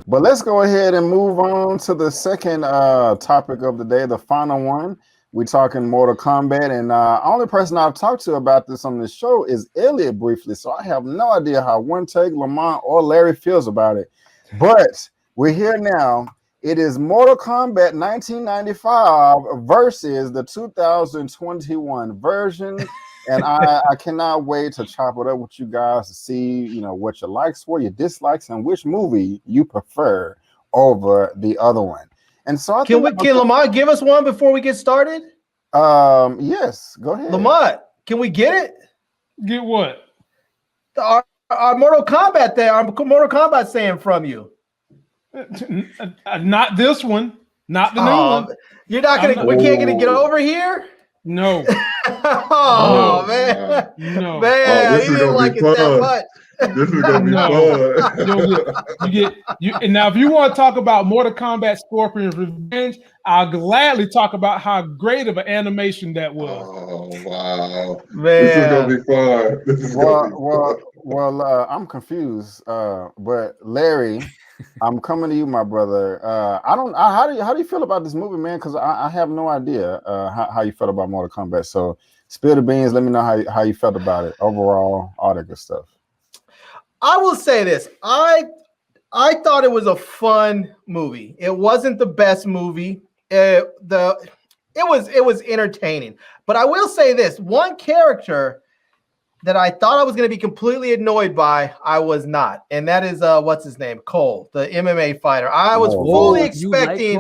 But let's go ahead and move on to the second topic of the day, the final one. We're talking Mortal Kombat, and only person I've talked to about this on this show is Elliot briefly. So I have no idea how One Take, Lamont, or Larry feels about it. But we're here now. It is Mortal Kombat 1995 versus the 2021 version. And I cannot wait to chop it up with you guys to see, what your likes were, your dislikes, and which movie you prefer over the other one. And so can Lamont give us one before we get started? Yes, go ahead. Lamont, can we get it? Get what? Our Mortal Kombat there. Our Mortal Kombat saying from you. Not this one. Not the new one. You're not gonna. We can't get over here. No. Oh, man. No. Man, you didn't like it that much. This is gonna be fun. And now, if you want to talk about Mortal Kombat Scorpion's Revenge, I'll gladly talk about how great of an animation that was. Oh wow, man! This is gonna be fun. Well, I'm confused. But Larry, I'm coming to you, my brother. How do you feel about this movie, man? Because I have no idea how you felt about Mortal Kombat. So spill the beans. Let me know how you felt about it overall, all that good stuff. I will say this. I thought it was a fun movie. It wasn't the best movie. It was entertaining. But I will say this. One character that I thought I was going to be completely annoyed by, I was not. And that is what's his name? Cole, the MMA fighter. I was fully expecting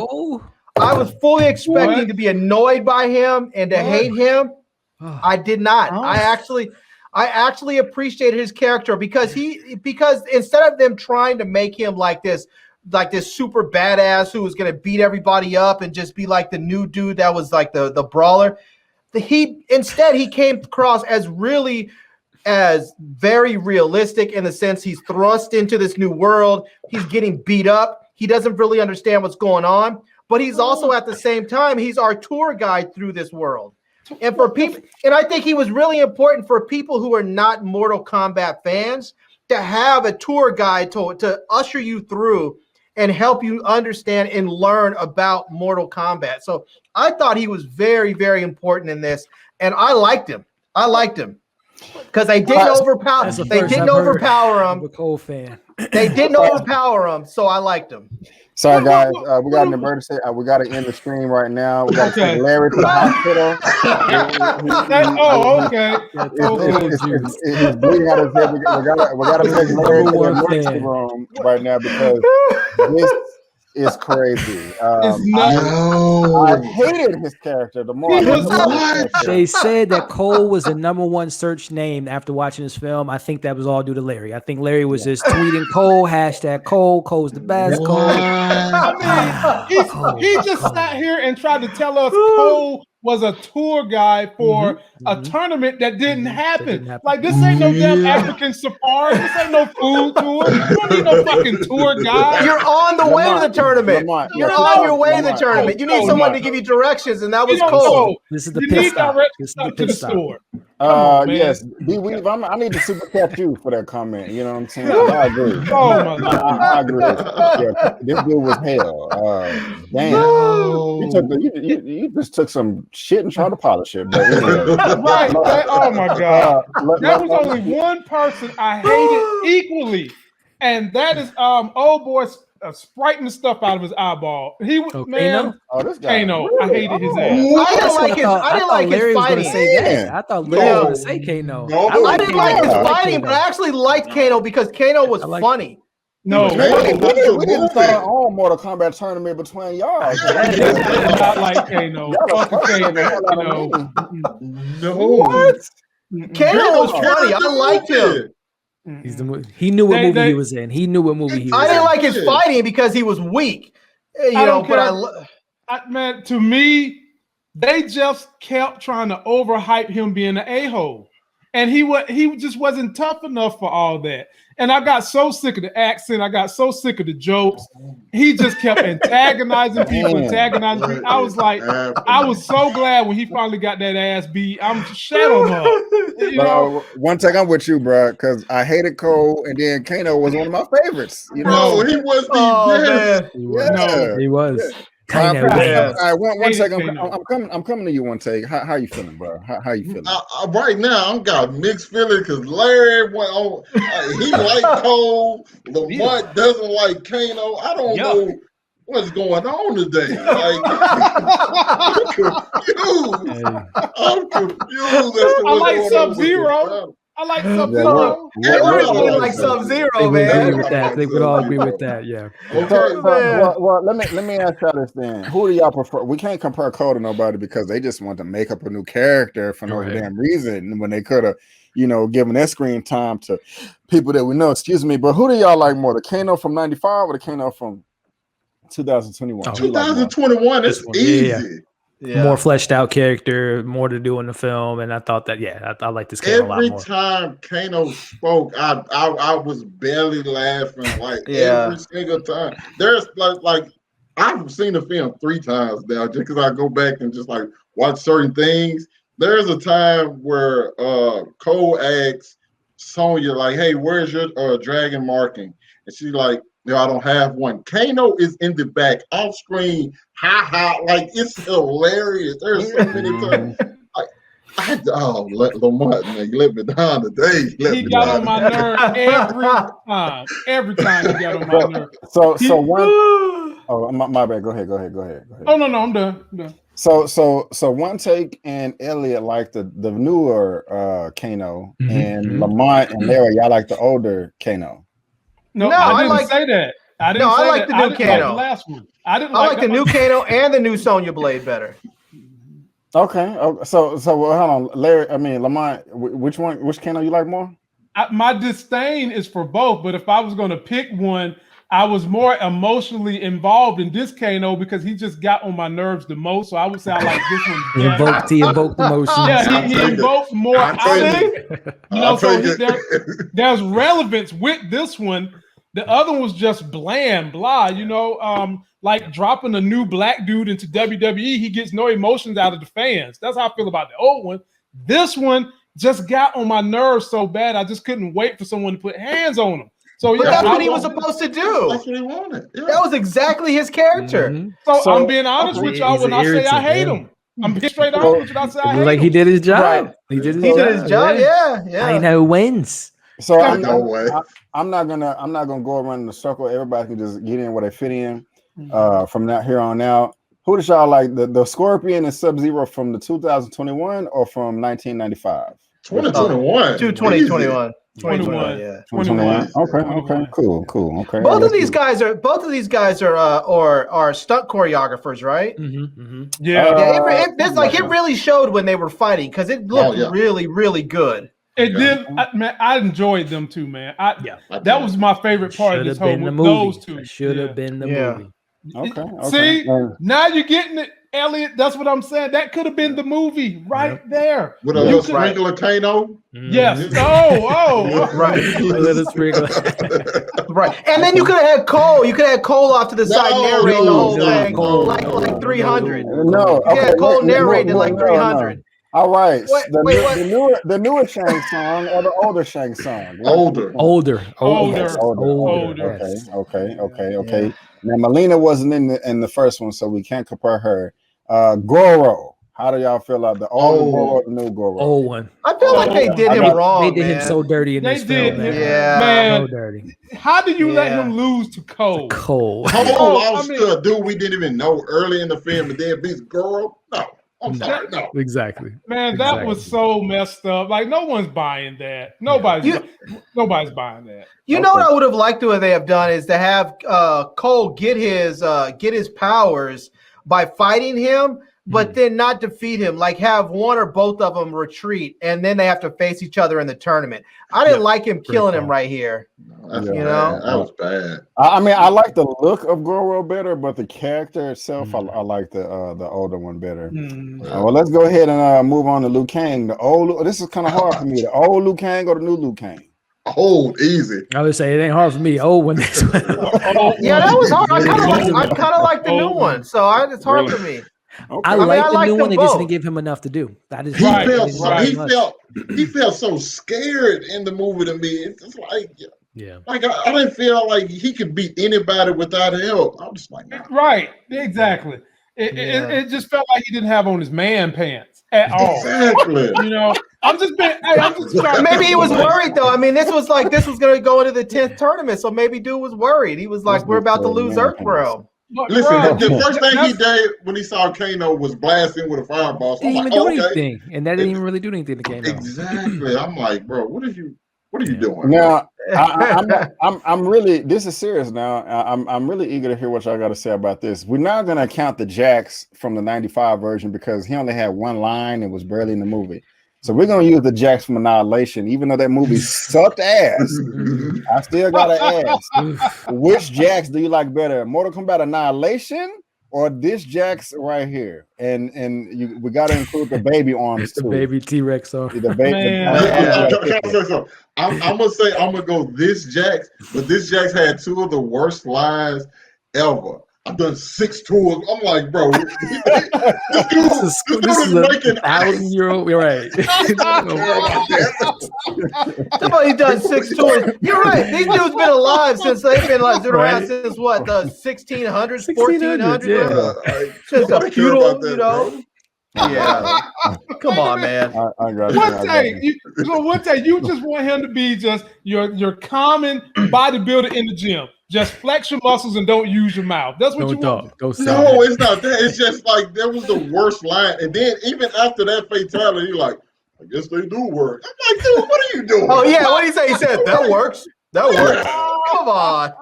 to be annoyed by him and to hate him. I did not. I actually appreciated his character because instead of them trying to make him like this super badass who was going to beat everybody up and just be like the new dude that was like the brawler, he came across as very realistic in the sense he's thrust into this new world. He's getting beat up. He doesn't really understand what's going on, but he's also at the same time, he's our tour guide through this world. And for people, and I think he was really important for people who are not Mortal Kombat fans to have a tour guide to usher you through and help you understand and learn about Mortal Kombat. So I thought he was very, very important in this, and I liked him. Because they didn't overpower him. They didn't overpower him. I'm a Cole fan. They didn't overpower him, so I liked him. Sorry, guys. We got an emergency. We got to end the stream right now. We got to take Larry to the hospital. Okay. He's bleeding out his head. We got to take Larry to the emergency room right now because this is crazy. I hated his character. The more they said that Cole was the #1 search name after watching this film. I think that was all due to Larry. I think Larry was just tweeting Cole, #Cole, Cole's the best. Cole. I mean, he just sat here and tried to tell us Cole was a tour guide for a tournament that didn't happen. Like, this ain't no damn African safari. This ain't no food tour. You don't need no fucking tour guide. You're on the way to the tournament. You're on your way to the tournament. You need someone to give you directions, and that was Cole. This is the pit stop. This is the pit stop. Yes, B-Weave, I need to super chat you for that comment. You know what I'm saying? I agree. Oh my God. I agree. Yeah, this dude was hell. Damn. No. You just took some shit and tried to polish it. But anyway. Right. Oh my God. There was only one person I hated equally, and that is old boy spriting the stuff out of his eyeball. He was this guy. Kano. Really? I hated his ass. I didn't like his fighting. I thought Larry was going to say Kano. I didn't like his fighting, but I actually liked Kano because Kano was funny. No, we didn't start our own Mortal Kombat tournament between y'all. Not like Kano. No. What? Kano was funny. I liked him. He knew what movie he was in. He knew what movie he was in. I didn't like his fighting because he was weak. Man, to me, they just kept trying to overhype him being an a-hole. and he just wasn't tough enough for all that. And I got so sick of the accent. I got so sick of the jokes. He just kept antagonizing people, antagonizing people. I was like, I was so glad when he finally got that ass beat. I'm shut him up. You know? One take, I'm with you, bro, because I hated Cole, and then Kano was one of my favorites. You Bro, know, he was the best. He was. He was. Kano. All right, one take. Kano. I'm coming to you. One take. How you feeling, bro? How you feeling? Right now, I'm got mixed feelings because Larry went on. He liked Cole. Lamont doesn't like Kano. I don't know what's going on today. Like, I'm confused. I'm confused. I like Sub-Zero. I like Sub-Zero. Everybody likes Sub-Zero, man. I think we'd all agree with that. Yeah. Well, let me ask y'all this then. Who do y'all prefer? We can't compare Cole to nobody because they just want to make up a new character for no damn reason when they could have, given that screen time to people that we know. Excuse me, but who do y'all like more? The Kano from '95 or the Kano from 2021? 2021 is easy. Yeah. More fleshed out character, more to do in the film, and I thought that I like this Kano a lot more. Every time Kano spoke, I was barely laughing every single time. There's like I've seen the film 3 times now just because I go back and just watch certain things. There's a time where Cole asks Sonya "Hey, where's your dragon marking?" And she's like, "No, I don't have one." Kano is in the back, off screen, it's hilarious. There's so many times. Lamont, man, you let me down today. He got on my nerve every time. Every time he got on my nerve. So one. Oh, my bad. Go ahead. Oh no, I'm done. So one take and Elliot like the newer Kano, and Lamont and Larry, y'all like the older Kano. No, I didn't say that. I like the new Kano. Like the last one. I like the new Kano and the new Sonya Blade better. Okay. So hold on, Lamont. Which Kano you like more? My disdain is for both, but if I was going to pick one, I was more emotionally involved in this Kano because he just got on my nerves the most. So I would say I like this one. He invoked emotions. Yeah, he invoked more. There's relevance with this one. The other one was just bland, blah. Like dropping a new black dude into WWE, he gets no emotions out of the fans. That's how I feel about the old one. This one just got on my nerves so bad, I just couldn't wait for someone to put hands on him. So that's what he was supposed to do. That's what he wanted. Yeah. That was exactly his character. Mm-hmm. So I'm being honest with y'all when I say I hate him. I'm being straight honest when I say I hate him. He did his job. Right. He did his job. Yeah. I know wins. So I'm not gonna go around in the circle. Everybody can just get in where they fit in. From here on out, who does y'all like? The Scorpion and Sub-Zero from the 2021 or from 1995? 2021. 2021. 21. Yeah. 21. Okay. Cool. Okay. Both of these guys are stunt choreographers, right? Mm-hmm. Yeah. It really showed when they were fighting because it looked really, really good. It did, man. I enjoyed them too, man. That was my favorite part of this whole movie. Those two should have been the movie. Okay. See, now you're getting it, Elliot. That's what I'm saying. That could have been the movie right there. With a little sprinkle of Kano. Yes. Oh, right. A little sprinkle. Right. And then you could have had Cole. You could have had Cole off to the side narrating the whole thing, like 300. No. You could have Cole narrating like 300. No. All right. The newer Shang song or the older Shang song? Older. Okay. Now Melina wasn't in the first one, so we can't compare her. Goro. How do y'all feel about the old Goro or the new Goro? Old one. I feel like they did him wrong. They did him so dirty in this film. Man. So dirty. How do you let him lose to Cole? Cole lost to a dude we didn't even know early in the film, and then beats Goro? No. I'm sorry, no. Exactly. Man, that was so messed up. Like, no one's buying that. Nobody's buying that. You know what I would have liked to have done is to have Cole get his powers by fighting him, but then not defeat him. Like have one or both of them retreat, and then they have to face each other in the tournament. I didn't like him killing him right here. That's you bad. know, that was bad. I mean, I like the look of Goro better, but the character itself, I like the older one better. Well, let's go ahead and move on to Liu Kang. This is kind of hard for me. The old Liu Kang or the new Liu Kang? Old, easy. I would say it ain't hard for me. Old one. Yeah, that was hard. I kind of like the new one, so it's hard for me. Okay. I like the new one. They just didn't give him enough to do. That is he felt so scared in the movie to me. It's just like, like I didn't feel like he could beat anybody without help. I'm just like, nah. Right, exactly. It just felt like he didn't have on his man pants at all. Exactly. You know, I'm just trying. Maybe he was worried though. I mean, this was going to go into the 10th tournament, so maybe dude was worried. He was like, "We're about to lose Earthbro." Listen, the first thing he did when he saw Kano was blasting with a fireball. So didn't even do anything, and that didn't even really do anything to Kano. Exactly. I'm like, bro, what are you doing? Now, I'm really. This is serious. Now, I'm really eager to hear what y'all got to say about this. We're not going to count the Jax from the '95 version because he only had one line and was barely in the movie. So we're gonna use the Jax from Annihilation, even though that movie sucked ass. I still gotta ask, which Jax do you like better, Mortal Kombat Annihilation or this Jax right here? And we gotta include the baby arms too. The baby T-Rex arm. I'm gonna go this Jax, but this Jax had two of the worst lines ever. I've done 6 tours. I'm like, bro, this dude is making €1,000. You're right. He's done 6 tours. You're right. These dudes been alive since they've been like around since what, the 1600s, 1400s, since a feudal, you know. Yeah, come on, man. One day you just want him to be just your common bodybuilder in the gym. Just flex your muscles and don't use your mouth. That's what you want. No, it's not that. It's just like that was the worst line. And then even after that fatality, you're like, I guess they do work. I'm like, dude, what are you doing? Oh yeah, what did he say? He said that works. That works. Come on.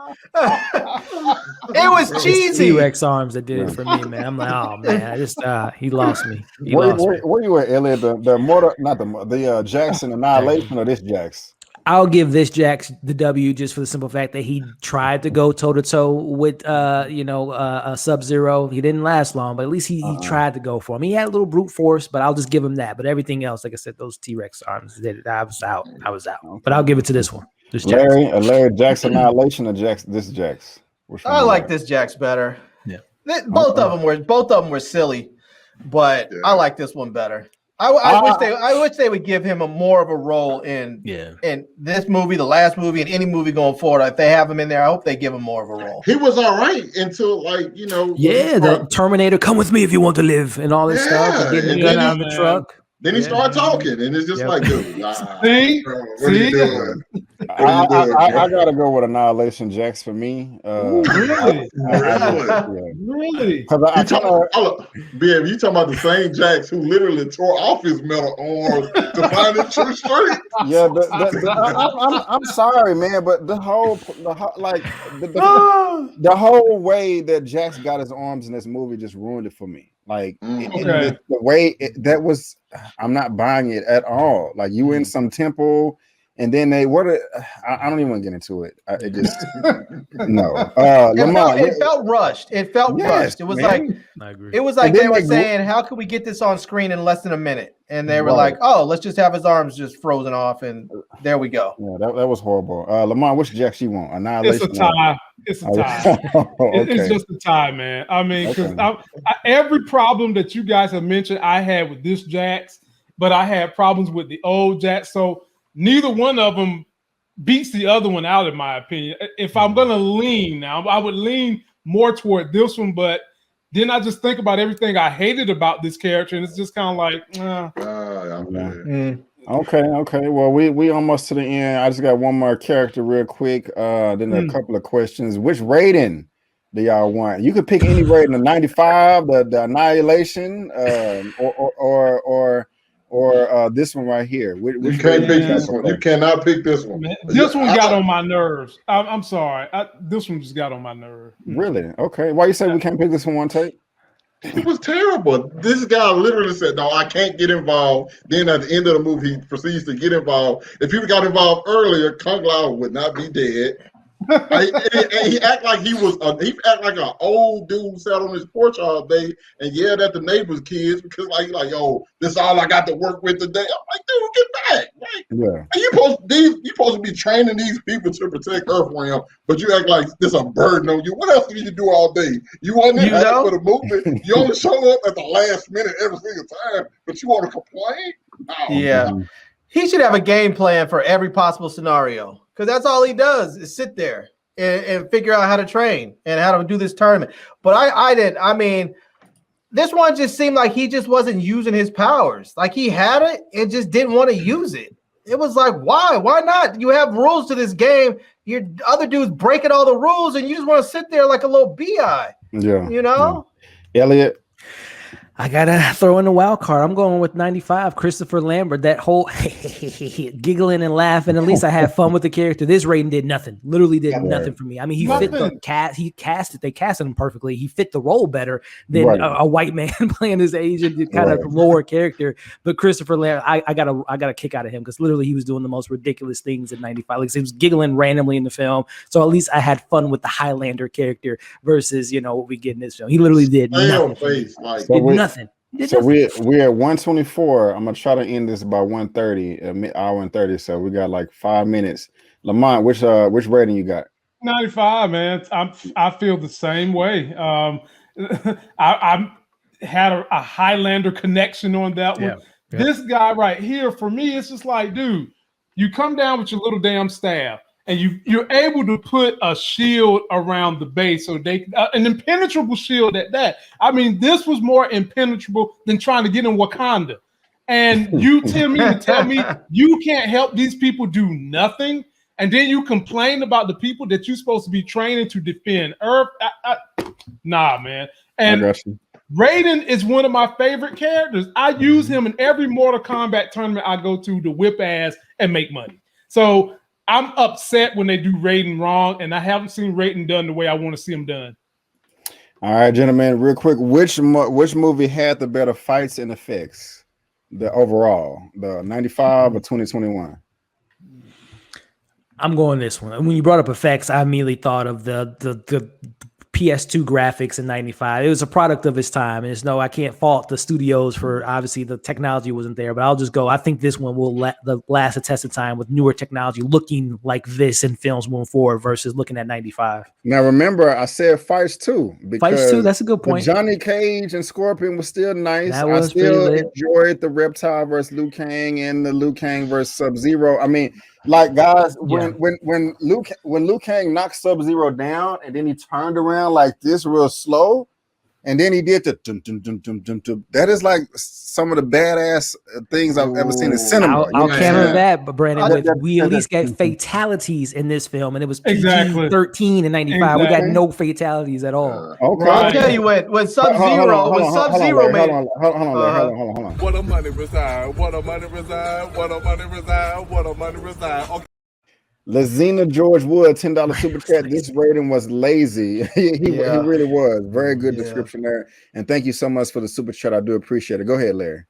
It was cheesy. T-Rex arms that did it for me, man. I'm like, oh man, I just he lost me. Where you at, Elliot? The Mortal, not the Jackson Annihilation or this Jax? I'll give this Jax the W just for the simple fact that he tried to go toe to toe with Sub-Zero. He didn't last long, but at least he tried to go for him. He had a little brute force, but I'll just give him that. But everything else, like I said, those T-Rex arms, I was out. But I'll give it to this one. This Larry Jackson Annihilation or this Jax? I like this Jax better. Yeah, both of them were silly, but I like this one better. I wish they would give him more of a role in this movie, the last movie, and any movie going forward. If they have him in there, I hope they give him more of a role. He was all right until the Terminator, come with me if you want to live, and all this stuff, and getting the gun out of the truck. Then he started talking, and it's just like, dude, what are you doing? I gotta go with Annihilation Jax for me. Really? Because you talking about the same Jax who literally tore off his metal arms to find his true strength. Yeah, I'm sorry, man, but the whole way that Jax got his arms in this movie just ruined it for me. Like the way that was, I'm not buying it at all. Like you in some temple, and then I don't even want to get into it. It just no. Lamont, it felt rushed. It felt rushed. It was I agree. It was like they were saying, "How can we get this on screen in less than a minute?" And they were like, "Oh, let's just have his arms just frozen off, and there we go." Yeah, that was horrible. Lamont, which Jax you want? Annihilation. It's a tie. It's a tie. It's just a tie, man. I mean, because every problem that you guys have mentioned, I had with this Jax, but I had problems with the old Jax. So neither one of them beats the other one out, in my opinion. If I'm gonna lean now, I would lean more toward this one, but then I just think about everything I hated about this character, and it's just kind of like, Okay. Well, we almost to the end. I just got one more character real quick. Then a couple of questions. Which Raiden do y'all want? You could pick any Raiden, the 95, the Annihilation, or this one right here. You can't pick this one. You cannot pick this one. Man, this one got on my nerves. I'm sorry. This one just got on my nerves. Really? Okay. Why you say we can't pick this one take? It was terrible. This guy literally said, "No, I can't get involved." Then at the end of the movie, he proceeds to get involved. If he got involved earlier, Kung Lao would not be dead. He act like he act like an old dude sat on his porch all day and yelled at the neighbors' kids because like yo, this is all I got to work with today. I'm like, dude, get back. Like, Yeah. you supposed to be training these people to protect Earthrealm, but you act like this a burden on you. What else did you do all day? You wasn't in half for the movement. You only show up at the last minute every single time, but you want to complain? No. Yeah. He should have a game plan for every possible scenario because that's all he does is sit there and figure out how to train and how to do this tournament. But I didn't. I mean, this one just seemed like he just wasn't using his powers. Like he had it and just didn't want to use it. It was like, why? Why not? You have rules to this game. Your other dude's breaking all the rules and you just want to sit there like a little bi. Yeah. You know? Yeah. Elliot. I gotta throw in a wild card. I'm going with 95, Christopher Lambert. That whole giggling and laughing. At least I had fun with the character. This Raiden did nothing. Literally did nothing for me. I mean, he fit the cast. He casted. They casted him perfectly. He fit the role better than a white man playing his Asian kind of lower character. But Christopher Lambert, I got a kick out of him because literally he was doing the most ridiculous things in 95. Like he was giggling randomly in the film. So at least I had fun with the Highlander character versus what we get in this film. He literally did nothing. So we're at 124. I'm gonna try to end this by 1:30, hour and 30. So we got like 5 minutes. Lamont, which rating you got? 95, man. I feel the same way. I had a Highlander connection on that one. Yeah. This guy right here, for me, it's just like, dude, you come down with your little damn staff. And you're able to put a shield around the base, so an impenetrable shield at that. I mean, this was more impenetrable than trying to get in Wakanda. And you tell me you can't help these people do nothing, and then you complain about the people that you're supposed to be training to defend Earth. Nah, man. And Raiden is one of my favorite characters. I use him in every Mortal Kombat tournament I go to whip ass and make money. So I'm upset when they do Raiden wrong, and I haven't seen Raiden done the way I want to see him done. All right, gentlemen, real quick, which movie had the better fights and effects? The overall, the 95 or 2021? I'm going this one. When you brought up effects, I immediately thought of the PS2 graphics in 95. It was a product of its time. And I can't fault the studios for obviously the technology wasn't there, but I'll just go. I think this one will last a test of time with newer technology looking like this in films moving forward versus looking at 95. Now, remember, I said fights too. Fights too, that's a good point. Johnny Cage and Scorpion was still nice. I still enjoyed the Reptile versus Liu Kang and the Liu Kang versus Sub-Zero. I mean, like guys, when Liu Kang knocked Sub-Zero down and then he turned around like this real slow, and then he did the dum, dum, dum, dum, dum, dum. That is like some of the badass things I've ever seen in cinema. I'll counter that, but Brandon, we at least got fatalities in this film, and it was PG-13 in 95. We got no fatalities at all. Okay, I'll tell you when Sub-Zero, made. Hold on. What a money reside. What a money reside. What a money reside. What a money reside. Okay. Lazina George Wood, $10 super chat. This rating was lazy. He really was. Very good description there. And thank you so much for the super chat. I do appreciate it. Go ahead, Larry.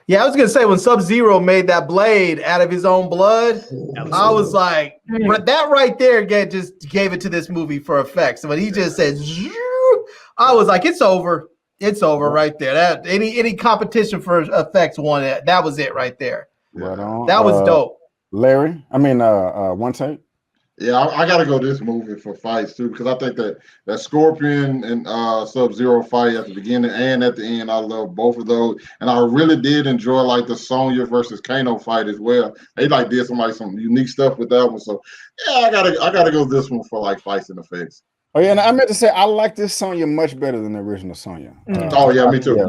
Yeah, I was gonna say when Sub-Zero made that blade out of his own blood, I was like, but that right there just gave it to this movie for effects. When he just said, I was like, it's over. It's over right there. That any competition for effects won it. That was it right there. Right on. That was dope. Larry, One Take. Yeah, I got to go this movie for fights too, because I think that Scorpion and Sub-Zero fight at the beginning and at the end, I love both of those, and I really did enjoy like the Sonya versus Kano fight as well. They did some unique stuff with that one. So yeah, I gotta go this one for like fights and effects. Oh yeah, and I meant to say I like this Sonya much better than the original Sonya. Me too.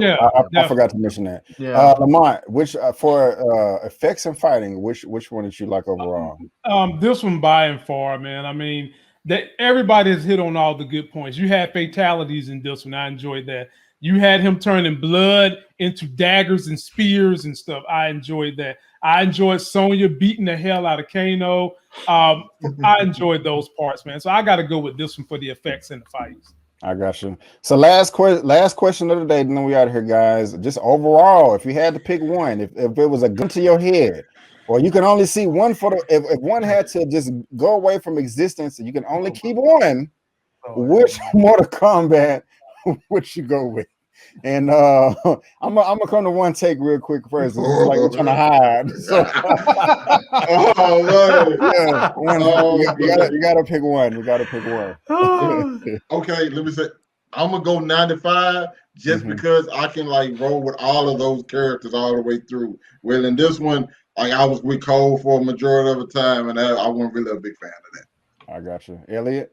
I forgot to mention that. Yeah. Lamont, which for effects and fighting, which one did you like overall? This one by and far, man. I mean, everybody has hit on all the good points. You had fatalities in this one. I enjoyed that. You had him turning blood into daggers and spears and stuff. I enjoyed that. I enjoyed Sonya beating the hell out of Kano. I enjoyed those parts, man. So I got to go with this one for the effects and the fights. I got you. So last question of the day, then we out of here, guys. Just overall, if you had to pick one, if it was a gun to your head, or you can only see one photo, if one had to just go away from existence and you can only keep one, which Mortal Kombat would you go with? And I'm gonna come to one take real quick first. It's like we're trying to hide. So, you gotta pick one. You gotta pick one. Okay, let me say, I'm gonna go 95 just because I can like roll with all of those characters all the way through. Well, in this one, like I was with Cole for a majority of the time, and I wasn't really a big fan of that. I got you, Elliot.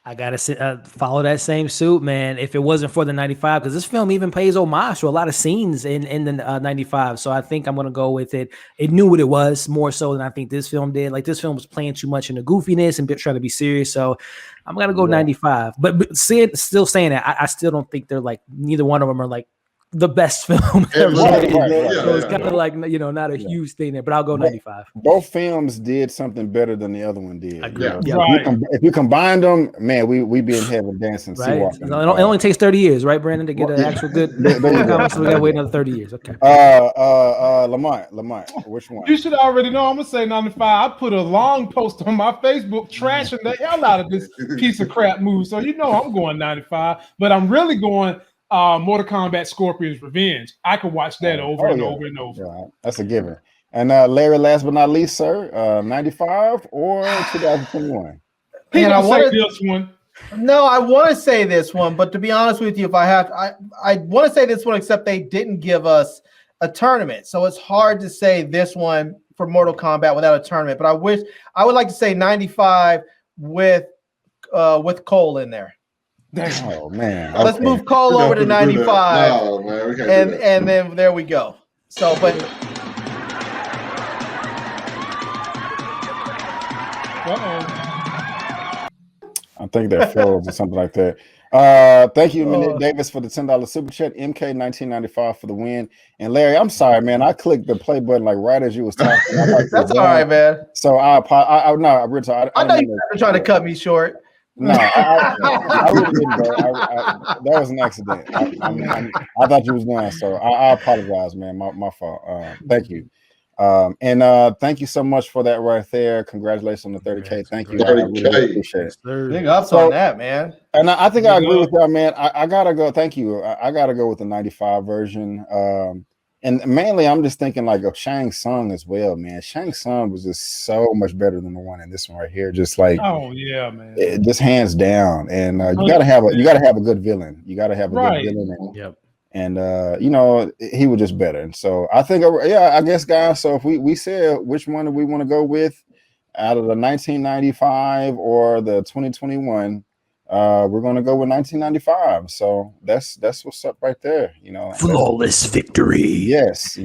I gotta follow that same suit, man. If it wasn't for the 95, because this film even pays homage to a lot of scenes in the 95. So I think I'm gonna go with it. It knew what it was more so than I think this film did. Like this film was playing too much in the goofiness and trying to be serious. So I'm gonna go 95. But still saying that, I still don't think they're like neither one of them are like the best film ever. So it's kind of like not a huge thing there. But I'll go 95. Both films did something better than the other one did. If you combined them, man, we be in heaven dancing. Right. It only takes 30 years, right, Brandon, to get an actual good. So we gotta wait another 30 years. Okay. Lamont, which one? You should already know. I'm gonna say 95. I put a long post on my Facebook trashing the hell out of this piece of crap movie. So I'm going 95, but I'm really going Mortal Kombat Scorpion's Revenge. I could watch that over and over and over. Yeah, that's a given. And Larry, last but not least, sir, 95 or 2021? And I want this one. No, I want to say this one, but to be honest with you, if I have, I want to say this one, except they didn't give us a tournament, so it's hard to say this one for Mortal Kombat without a tournament. But I would like to say 95 with Cole in there. Oh man! Let's move Cole over to 95, and then there we go. So, but I think that froze or something like that. Thank you, Minette Davis, for the $10 super chat. MK 1995 for the win. And Larry, I'm sorry, man. I clicked the play button like right as you was talking. That's all right, man. So I know you were trying to cut me short. No, I really didn't, bro. That was an accident. I thought you was doing so. I apologize, man. My fault. Thank you. And thank you so much for that right there. Congratulations on the 30K. Thank you. 30K. I really appreciate it. Big ups on that, man. And I think I agree with that, man. I gotta go. Thank you. I gotta go with the 95 version. And mainly, I'm just thinking like of Shang Tsung as well, man. Shang Tsung was just so much better than the one in this one right here. Just like, oh yeah, man, just hands down. And you gotta have a good villain. You gotta have a good villain. And he was just better. And so I think, I guess, guys. So if we said which one do we want to go with out of the 1995 or the 2021. We're going to go with 1995. So that's what's up right there. Flawless victory. Yes.